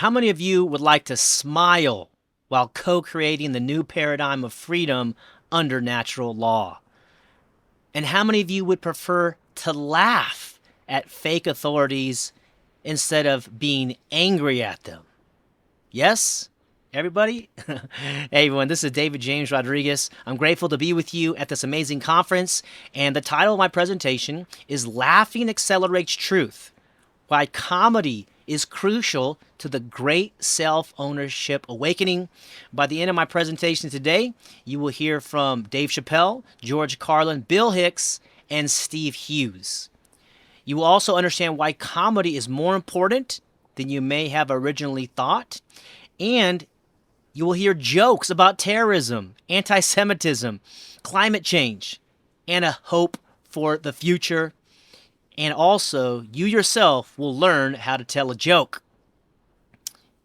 How many of you would like to smile while co-creating the new paradigm of freedom under natural law? And how many of you would prefer to laugh at fake authorities instead of being angry at them? Yes? Everybody? Hey everyone, this is David James Rodriguez. I'm grateful to be with you at this amazing conference, and the title of my presentation is Laughing Accelerates Truth: Why Comedy is Crucial to the Great Self-Ownership Awakening. By the end of my presentation today, you will hear from Dave Chappelle, George Carlin, Bill Hicks, and Steve Hughes. You will also understand why comedy is more important than you may have originally thought, and you will hear jokes about terrorism, anti-Semitism, climate change, and a hope for the future. And also, you yourself will learn how to tell a joke.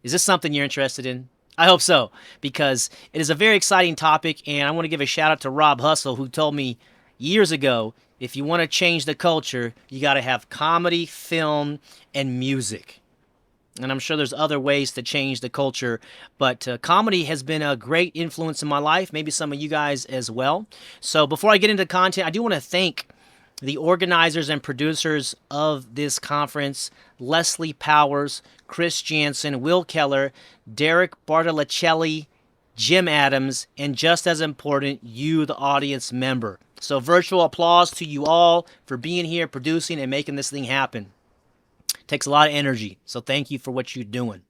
Is this something you're interested in? I hope so, because it is a very exciting topic, and I want to give a shout out to Rob Hustle, who told me years ago, if you want to change the culture, you got to have comedy, film, and music. And I'm sure there's other ways to change the culture, but comedy has been a great influence in my life, maybe some of you guys as well. So before I get into content, I do want to thank the organizers and producers of this conference: Leslie Powers, Chris Jansen, Will Keller, Derek Bartolocelli, Jim Adams, and just as important, you, the audience member. So virtual applause to you all for being here, producing, and making this thing happen. Takes a lot of energy, so thank you for what you're doing.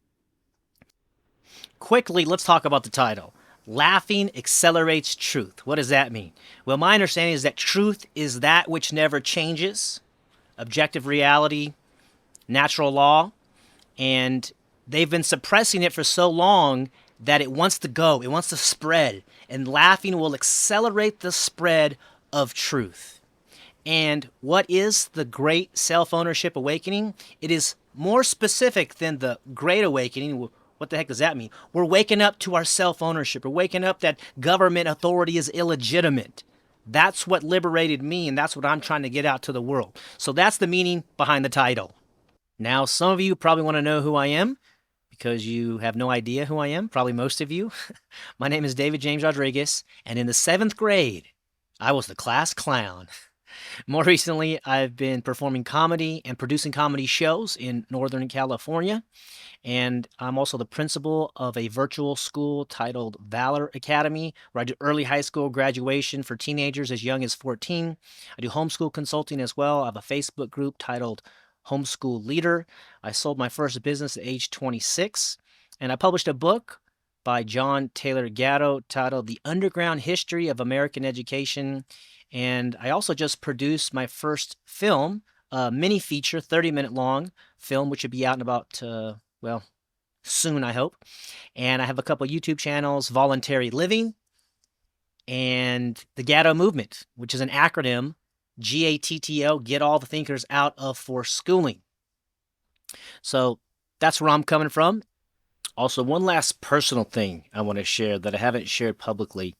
Quickly, let's talk about the title. Laughing accelerates truth. What does that mean? Well, my understanding is that truth is that which never changes, objective reality, natural law, and they've been suppressing it for so long that it wants to go, it wants to spread, and laughing will accelerate the spread of truth. And what is the Great Self-Ownership Awakening? It is more specific than the Great Awakening. What the heck does that mean? We're waking up to our self-ownership. We're waking up that government authority is illegitimate. That's what liberated me, and that's what I'm trying to get out to the world. So that's the meaning behind the title. Now, some of you probably want to know who I am because you have no idea who I am, probably most of you. My name is David James Rodriguez, and in the 7th grade, I was the class clown. More recently, I've been performing comedy and producing comedy shows in Northern California, and I'm also the principal of a virtual school titled Valor Academy, where I do early high school graduation for teenagers as young as 14. I do homeschool consulting as well. I have a Facebook group titled Homeschool Leader. I sold my first business at age 26, and I published a book by John Taylor Gatto titled The Underground History of American Education. And I also just produced my first film, a mini feature, 30-minute long film, which will be out in about, soon, I hope. And I have a couple YouTube channels, Voluntary Living and the GATTO Movement, which is an acronym, GATTO, Get All the Thinkers Out of Forced Schooling. So that's where I'm coming from. Also, one last personal thing I want to share that I haven't shared publicly.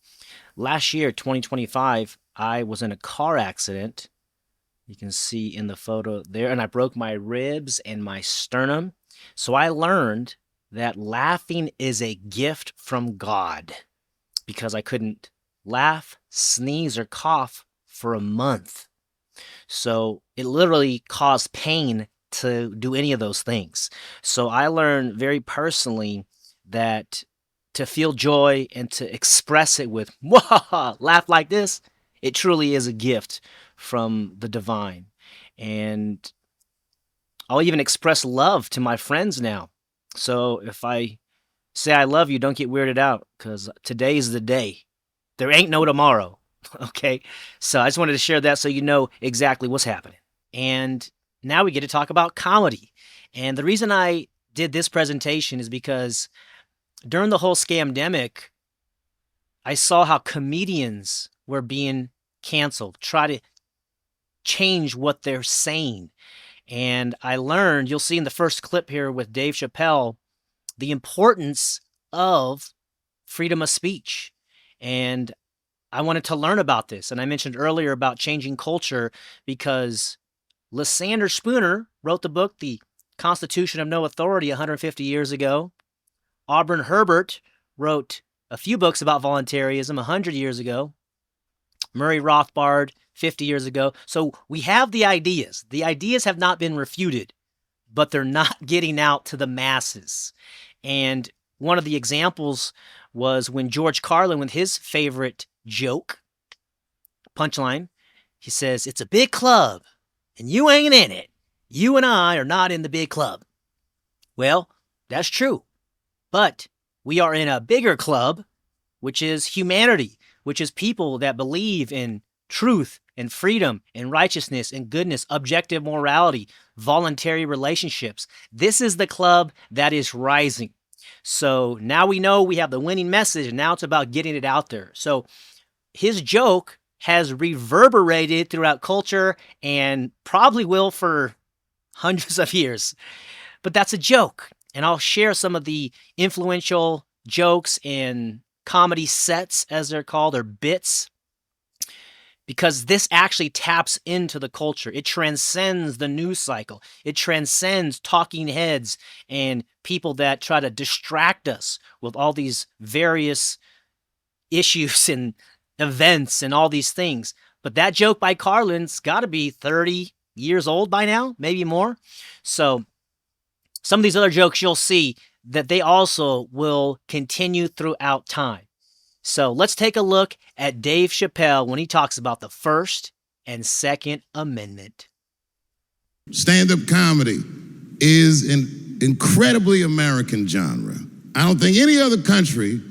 Last year, 2025, I was in a car accident. You can see in the photo there, and I broke my ribs and my sternum. So I learned that laughing is a gift from God because I couldn't laugh, sneeze, or cough for a month. So it literally caused pain to do any of those things. So I learned very personally that to feel joy and to express it with laugh like this, it truly is a gift from the divine. And I'll even express love to my friends now. So if I say I love you, don't get weirded out because today's the day. There ain't no tomorrow. Okay? So I just wanted to share that so you know exactly what's happening. And now we get to talk about comedy. And the reason I did this presentation is because during the whole scamdemic, I saw how comedians were being canceled, try to change what they're saying. And I learned, you'll see in the first clip here with Dave Chappelle, the importance of freedom of speech. And I wanted to learn about this. And I mentioned earlier about changing culture because Lysander Spooner wrote the book, The Constitution of No Authority 150 years ago. Auburn Herbert wrote a few books about voluntarism 100 years ago. Murray Rothbard 50 years ago. So we have the ideas. The ideas have not been refuted, but they're not getting out to the masses. And one of the examples was when George Carlin, with his favorite joke, punchline, he says, "It's a big club, and you ain't in it. You and I are not in the big club." Well, that's true. But we are in a bigger club, which is humanity, which is people that believe in truth and freedom and righteousness and goodness, objective morality, voluntary relationships. This is the club that is rising. So now we know we have the winning message, and now it's about getting it out there. So his joke has reverberated throughout culture and probably will for hundreds of years. But that's a joke. And I'll share some of the influential jokes and comedy sets, as they're called, or bits, because this actually taps into the culture. It transcends the news cycle. It transcends talking heads and people that try to distract us with all these various issues and events and all these things. But that joke by Carlin's got to be 30 years old by now, maybe more. So some of these other jokes you'll see that they also will continue throughout time. So let's take a look at Dave Chappelle when he talks about the First and Second Amendment. Stand-up comedy is an incredibly American genre. I don't think any other country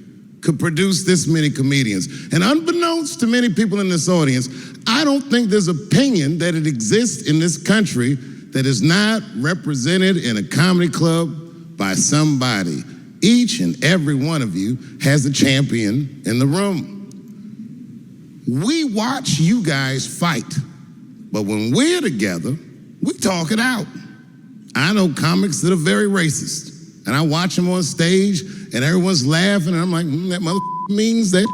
could produce this many comedians. And unbeknownst to many people in this audience, I don't think there's opinion that it exists in this country that is not represented in a comedy club by somebody. Each and every one of you has a champion in the room. We watch you guys fight, but when we're together, we talk it out. I know comics that are very racist, and I watch them on stage, and everyone's laughing, and I'm like, that mother means that.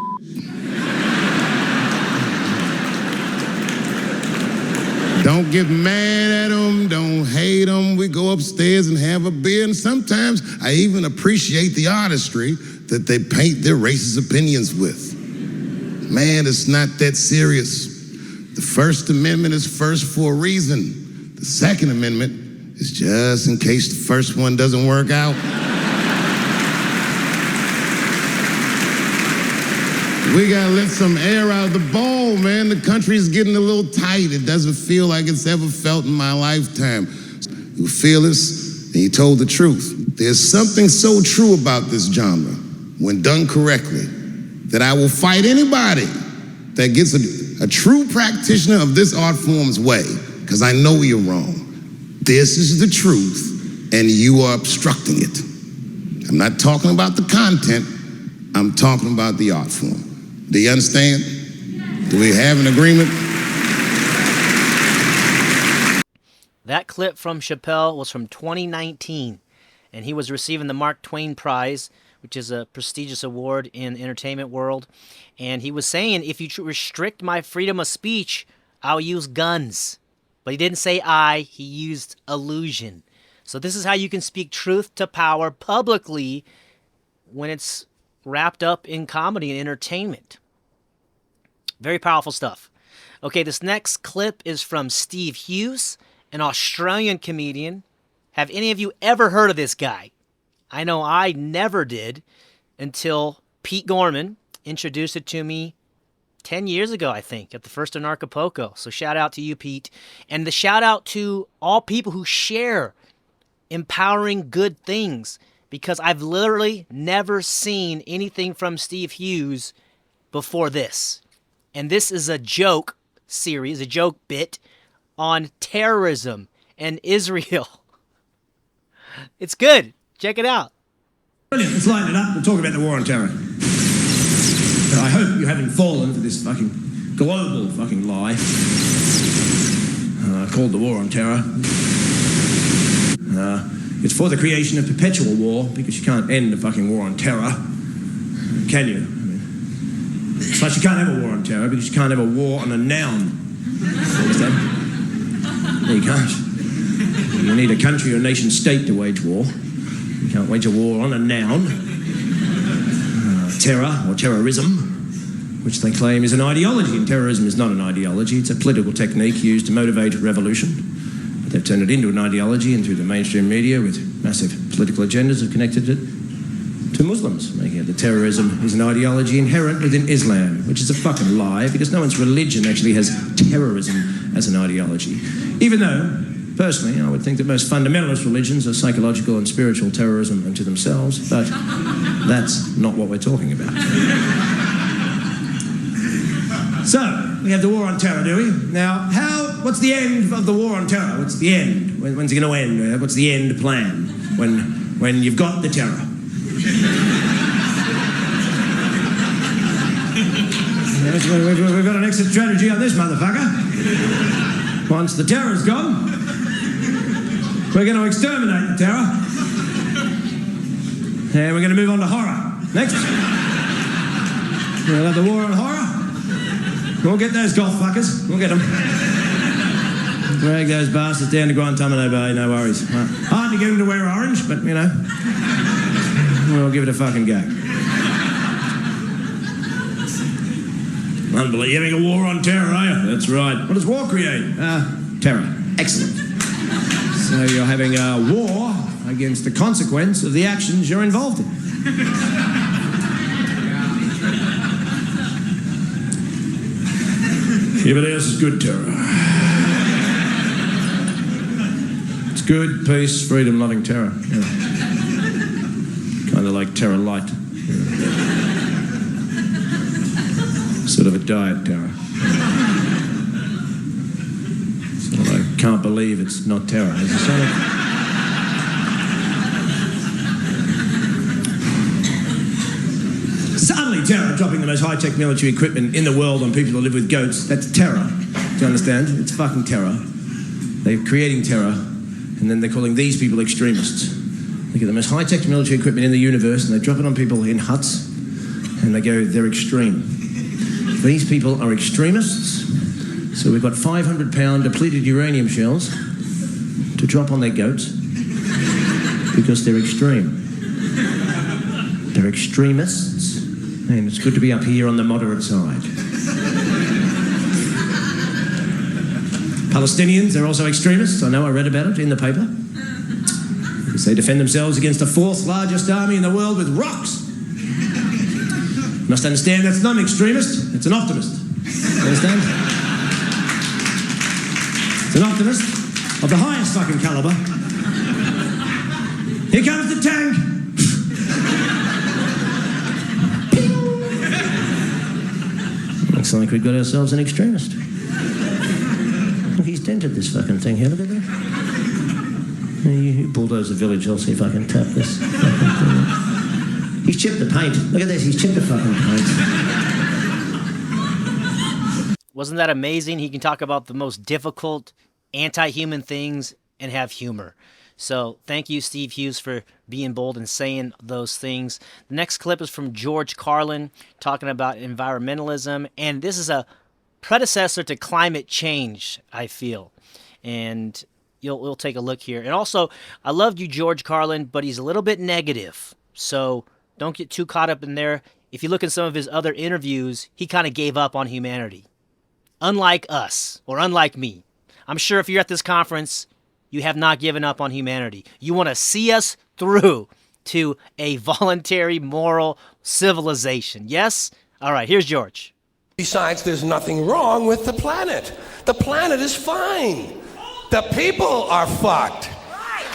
Don't get mad at them, don't hate them. We go upstairs and have a beer, and sometimes I even appreciate the artistry that they paint their racist opinions with. Man, it's not that serious. The First Amendment is first for a reason. The Second Amendment is just in case the first one doesn't work out. We gotta let some air out of the bowl, man. The country's getting a little tight. It doesn't feel like it's ever felt in my lifetime. You feel this, and you told the truth. There's something so true about this genre, when done correctly, that I will fight anybody that gets a true practitioner of this art form's way, because I know you're wrong. This is the truth, and you are obstructing it. I'm not talking about the content, I'm talking about the art form. Do you understand? Do we have an agreement? That clip from Chappelle was from 2019, and he was receiving the Mark Twain Prize, which is a prestigious award in the entertainment world. And he was saying, if you restrict my freedom of speech, I'll use guns. But he didn't say I, he used illusion. So this is how you can speak truth to power publicly when it's wrapped up in comedy and entertainment. Very powerful stuff. Okay, this next clip is from Steve Hughes, an Australian comedian. Have any of you ever heard of this guy? I know I never did until Pete Gorman introduced it to me 10 years ago, I think, at the first in Acapulco. So shout out to you, Pete. And the shout out to all people who share empowering good things, because I've literally never seen anything from Steve Hughes before this. And this is a joke series, a joke bit on terrorism and Israel. It's good. Check it out. Brilliant. Let's lighten it up and talk about the war on terror. And I hope you haven't fallen for this fucking global fucking lie called the war on terror. It's for the creation of perpetual war, because you can't end a fucking war on terror, can you? It's like you can't have a war on terror because you can't have a war on a noun. Understand? No, you can't. You need a country or nation state to wage war. You can't wage a war on a noun. Terror or terrorism, which they claim is an ideology, and terrorism is not an ideology. It's a political technique used to motivate revolution. But they've turned it into an ideology, and through the mainstream media with massive political agendas have connected it to Muslims, making it that terrorism is an ideology inherent within Islam, which is a fucking lie, because no one's religion actually has terrorism as an ideology. Even though, personally, I would think that most fundamentalist religions are psychological and spiritual terrorism unto themselves, but that's not what we're talking about. So, we have the war on terror, do we? Now, what's the end of the war on terror? What's the end? When's it going to end? What's the end plan when you've got the terror? We've got an exit strategy on this motherfucker. Once the terror's gone, we're going to exterminate the terror. And we're going to move on to horror. Next. We'll have the war on horror. We'll get those golf fuckers. We'll get them. Drag those bastards down to Guantanamo Bay, no worries. Hard to get them to wear orange, but, you know, we'll give it a fucking go. Unbelievable. You're having a war on terror, are you? That's right. What does war create? Terror. Excellent. So you're having a war against the consequence of the actions you're involved in. Everybody else is good terror. It's good, peace, freedom, loving terror. Yeah. Kind of like terror light. Yeah. Sort of a diet terror. Sort of like, can't believe it's not terror. It's a sort of... Suddenly terror, dropping the most high-tech military equipment in the world on people who live with goats, that's terror. Do you understand? It's fucking terror. They're creating terror, and then they're calling these people extremists. They get the most high-tech military equipment in the universe, and they drop it on people in huts, and they go, they're extreme. These people are extremists, so we've got 500-pound depleted uranium shells to drop on their goats because they're extreme. They're extremists, and it's good to be up here on the moderate side. Palestinians, they're also extremists. I know, I read about it in the paper. Because they defend themselves against the fourth largest army in the world with rocks. You must understand that's not an extremist, it's an optimist. You understand? It's an optimist of the highest fucking caliber. Here comes the tank. Looks like we've got ourselves an extremist. Look, he's dented this fucking thing here, look at that. You bulldoze the village, I'll see if I can tap this fucking thing. He's chipped the paint. Look at this, he's chipped the fucking paint. Wasn't that amazing? He can talk about the most difficult, anti-human things and have humor. So thank you, Steve Hughes, for being bold and saying those things. The next clip is from George Carlin talking about environmentalism. And this is a predecessor to climate change, I feel. And we'll take a look here. And also, I loved you, George Carlin, but he's a little bit negative. So don't get too caught up in there. If you look at some of his other interviews, he kind of gave up on humanity. Unlike us, or unlike me. I'm sure if you're at this conference, you have not given up on humanity. You want to see us through to a voluntary, moral civilization. Yes? All right, here's George. Besides, there's nothing wrong with the planet. The planet is fine. The people are fucked.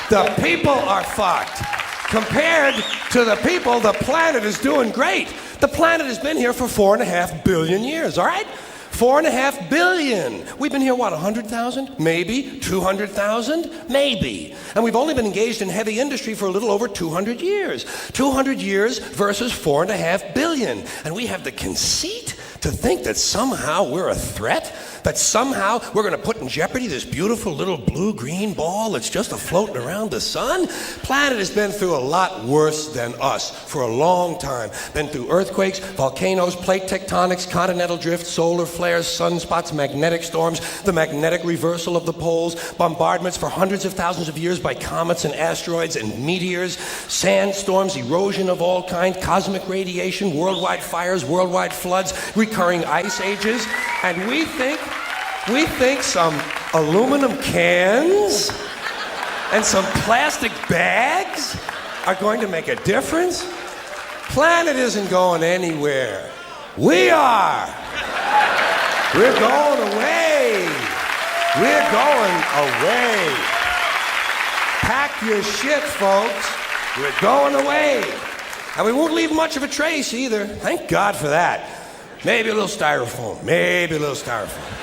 The people are fucked. Compared to the people, the planet is doing great. The planet has been here for 4.5 billion years, all right? 4.5 billion. We've been here, what, 100,000? Maybe. 200,000? Maybe. And we've only been engaged in heavy industry for a little over 200 years. 200 years versus 4.5 billion. And we have the conceit To think that somehow we're a threat? That somehow we're going to put in jeopardy this beautiful little blue-green ball that's just floating around the sun? Planet has been through a lot worse than us for a long time. Been through earthquakes, volcanoes, plate tectonics, continental drift, solar flares, sunspots, magnetic storms, the magnetic reversal of the poles, bombardments for hundreds of thousands of years by comets and asteroids and meteors, sandstorms, erosion of all kinds, cosmic radiation, worldwide fires, worldwide floods, recurring ice ages, and we think some aluminum cans and some plastic bags are going to make a difference? Planet isn't going anywhere. We are. We're going away. We're going away. Pack your shit, folks. We're going away. And we won't leave much of a trace either. Thank God for that. Maybe a little styrofoam. Maybe a little styrofoam.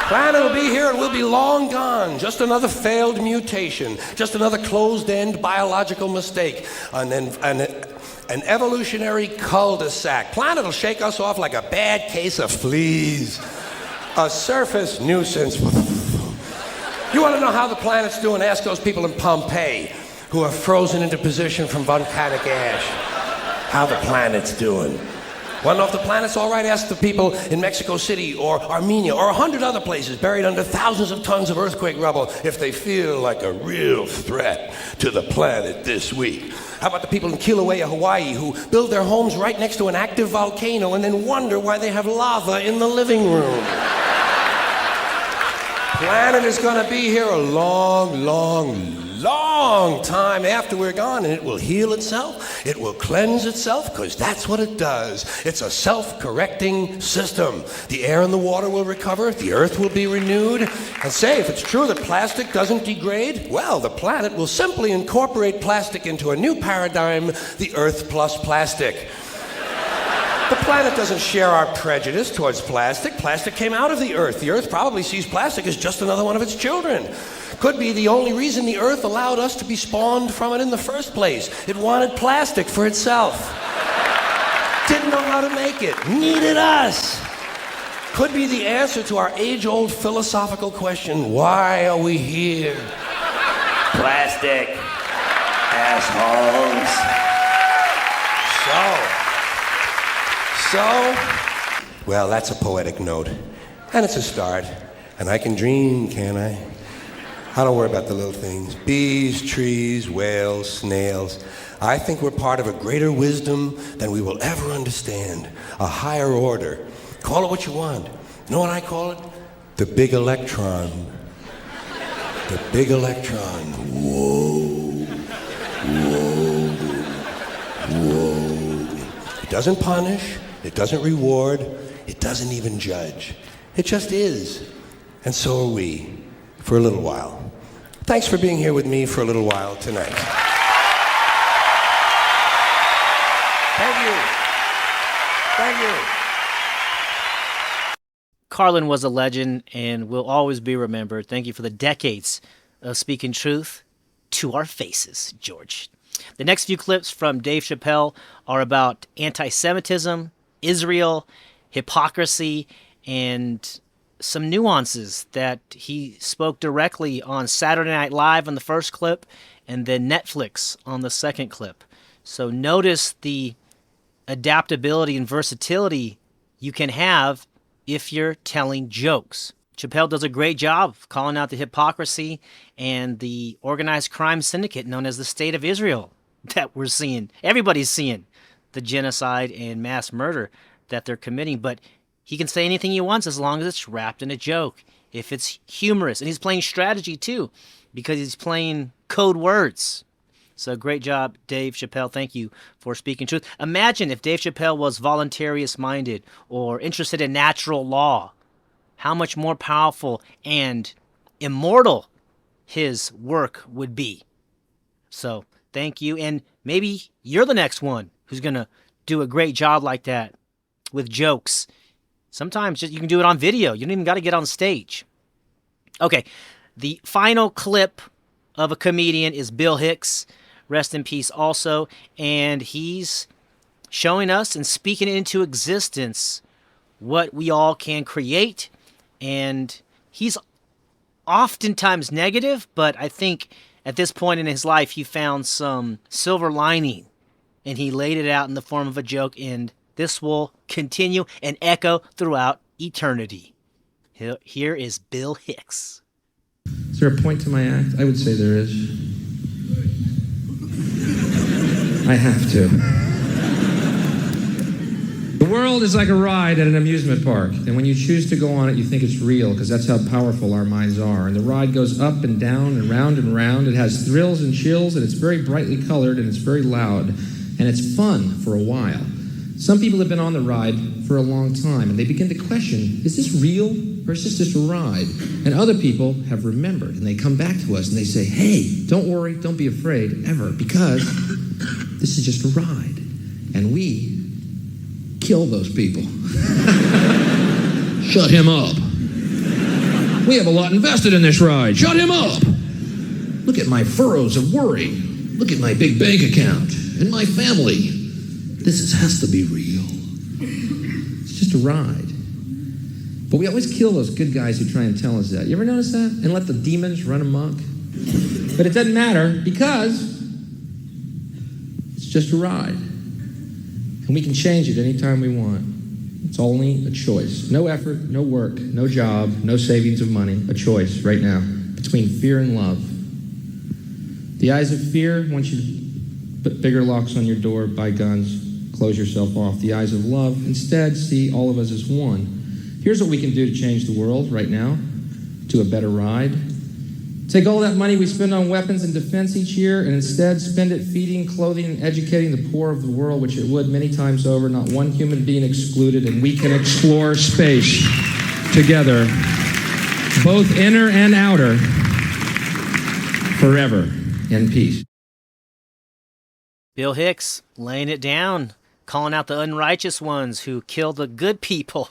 Planet will be here and we'll be long gone. Just another failed mutation. Just another closed-end biological mistake. An evolutionary cul-de-sac. Planet will shake us off like a bad case of fleas. A surface nuisance. You want to know how the planet's doing? Ask those people in Pompeii who are frozen into position from volcanic ash. How the planet's doing. Want to know if the planet's all right? Ask the people in Mexico City or Armenia or 100 other places buried under thousands of tons of earthquake rubble if they feel like a real threat to the planet this week. How about the people in Kilauea, Hawaii, who build their homes right next to an active volcano and then wonder why they have lava in the living room? Planet is going to be here a long, long, long time after we're gone, and it will heal itself, it will cleanse itself, because that's what it does. It's a self-correcting system. The air and the water will recover, the earth will be renewed, and say, if it's true that plastic doesn't degrade, well, the planet will simply incorporate plastic into a new paradigm, the Earth plus plastic. The planet doesn't share our prejudice towards plastic. Plastic came out of the Earth. The Earth probably sees plastic as just another one of its children. Could be the only reason the Earth allowed us to be spawned from it in the first place. It wanted plastic for itself. Didn't know how to make it. Needed us. Could be the answer to our age-old philosophical question, why are we here? Plastic. Assholes. Well, that's a poetic note. And it's a start. And I can dream, can't I? I don't worry about the little things. Bees, trees, whales, snails. I think we're part of a greater wisdom than we will ever understand. A higher order. Call it what you want. You know what I call it? The big electron. The big electron. Whoa. Whoa. Whoa. It doesn't punish. It doesn't reward. It doesn't even judge. It just is. And so are we, for a little while. Thanks for being here with me for a little while tonight. Thank you. Thank you. Carlin was a legend and will always be remembered. Thank you for the decades of speaking truth to our faces, George. The next few clips from Dave Chappelle are about anti-Semitism, Israel, hypocrisy, and some nuances that he spoke directly on Saturday Night Live on the first clip and then Netflix on the second clip. So notice the adaptability and versatility you can have if you're telling jokes. Chappelle does a great job of calling out the hypocrisy and the organized crime syndicate known as the State of Israel that we're seeing. Everybody's seeing the genocide and mass murder that they're committing, but he can say anything he wants as long as it's wrapped in a joke, if it's humorous. And he's playing strategy too, because he's playing code words. So great job, Dave Chappelle. Thank you for speaking truth. Imagine if Dave Chappelle was voluntarist-minded or interested in natural law. How much more powerful and immortal his work would be. So thank you. And maybe you're the next one who's going to do a great job like that with jokes. Sometimes you can do it on video. You don't even got to get on stage. Okay, the final clip of a comedian is Bill Hicks. Rest in peace also. And he's showing us and speaking into existence what we all can create. And he's oftentimes negative, but I think at this point in his life, he found some silver lining and he laid it out in the form of a joke. And this will continue and echo throughout eternity. Here is Bill Hicks. Is there a point to my act? I would say there is. I have to. The world is like a ride at an amusement park, and when you choose to go on it, you think it's real, because that's how powerful our minds are. And the ride goes up and down and round and round. It has thrills and chills, and it's very brightly colored, and it's very loud, and it's fun for a while. Some people have been on the ride for a long time, and they begin to question, is this real, or is this just a ride? And other people have remembered, and they come back to us, and they say, hey, don't worry, don't be afraid, ever, because this is just a ride. And we kill those people. Shut him up. We have a lot invested in this ride. Shut him up. Look at my furrows of worry. Look at my big bank account and my family. This has to be real. It's just a ride. But we always kill those good guys who try and tell us that. You ever notice that? And let the demons run amok? But it doesn't matter because it's just a ride. And we can change it anytime we want. It's only a choice. No effort, no work, no job, no savings of money. A choice right now between fear and love. The eyes of fear want you to put bigger locks on your door, buy guns, close yourself off. The eyes of love instead see all of us as one. Here's what we can do to change the world right now to a better ride. Take all that money we spend on weapons and defense each year and instead spend it feeding, clothing, and educating the poor of the world, which it would many times over, not one human being excluded, and we can explore space together, both inner and outer, forever in peace. Bill Hicks laying it down, calling out the unrighteous ones who kill the good people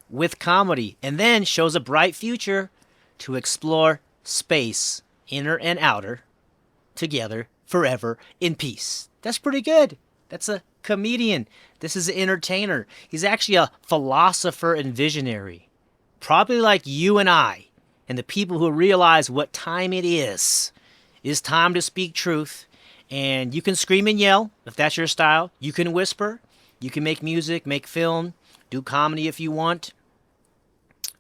with comedy, and then shows a bright future to explore space, inner and outer, together, forever, in peace. That's pretty good. That's a comedian. This is an entertainer. He's actually a philosopher and visionary. Probably like you and I, and the people who realize what time it is. It's time to speak truth. And you can scream and yell, if that's your style. You can whisper. You can make music, make film, do comedy if you want,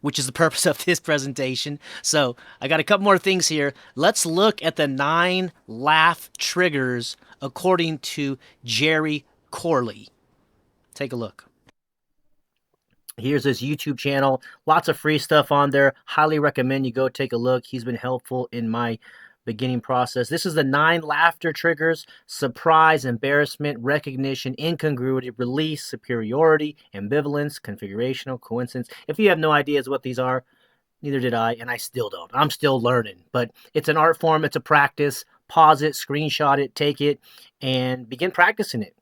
which is the purpose of this presentation. So I got a couple more things here. Let's look at the 9 laugh triggers according to Jerry Corley. Take a look. Here's his YouTube channel. Lots of free stuff on there. Highly recommend you go take a look. He's been helpful in my beginning process. This is the 9 laughter triggers: surprise, embarrassment, recognition, incongruity, release, superiority, ambivalence, configurational, coincidence. If you have no ideas what these are, neither did I, and I still don't. I'm still learning, but it's an art form. It's a practice. Pause it, screenshot it, take it, and begin practicing it.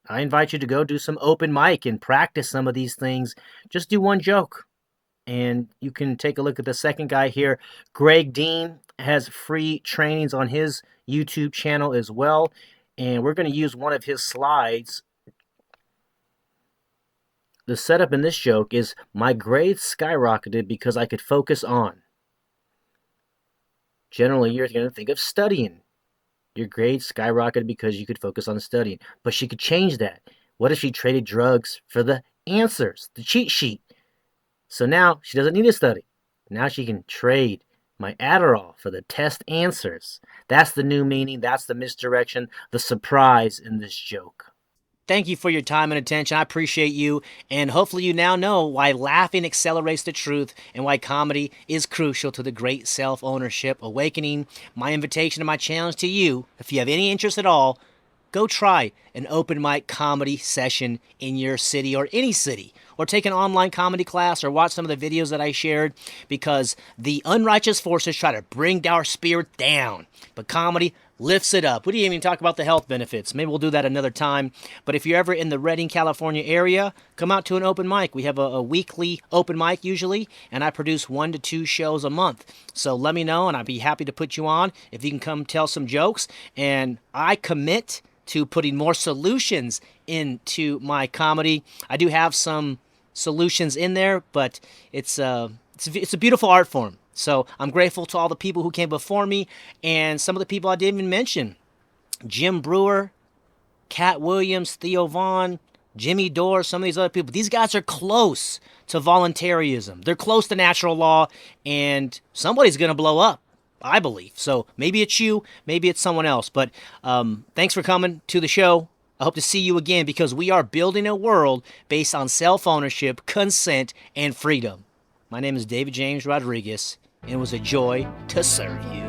I invite you to go do some open mic and practice some of these things. Just do one joke. And you can take a look at the second guy here. Greg Dean has free trainings on his YouTube channel as well. And we're going to use one of his slides. The setup in this joke is my grades skyrocketed because I could focus on. Generally, you're going to think of studying. Your grades skyrocketed because you could focus on studying. But she could change that. What if she traded drugs for the answers, the cheat sheet? So now she doesn't need to study. Now she can trade my Adderall for the test answers. That's the new meaning. That's the misdirection, the surprise in this joke. Thank you for your time and attention. I appreciate you. And hopefully you now know why laughing accelerates the truth and why comedy is crucial to the great self-ownership awakening. My invitation and my challenge to you, if you have any interest at all, go try an open mic comedy session in your city or any city, or take an online comedy class, or watch some of the videos that I shared, because the unrighteous forces try to bring our spirit down, but comedy lifts it up. We didn't even talk about the health benefits. Maybe we'll do that another time. But if you're ever in the Redding, California area, come out to an open mic. We have a weekly open mic usually, and I produce 1 to 2 shows a month. So let me know, and I'd be happy to put you on if you can come tell some jokes. And I commit to putting more solutions into my comedy. I do have some solutions in there, but it's a beautiful art form. So I'm grateful to all the people who came before me and some of the people I didn't even mention. Jim Brewer, Cat Williams, Theo Vaughn, Jimmy Dore, some of these other people. These guys are close to voluntarism. They're close to natural law, and somebody's going to blow up, I believe. So maybe it's you, maybe it's someone else. But thanks for coming to the show. I hope to see you again, because we are building a world based on self-ownership, consent, and freedom. My name is David James Rodriguez, and it was a joy to serve you.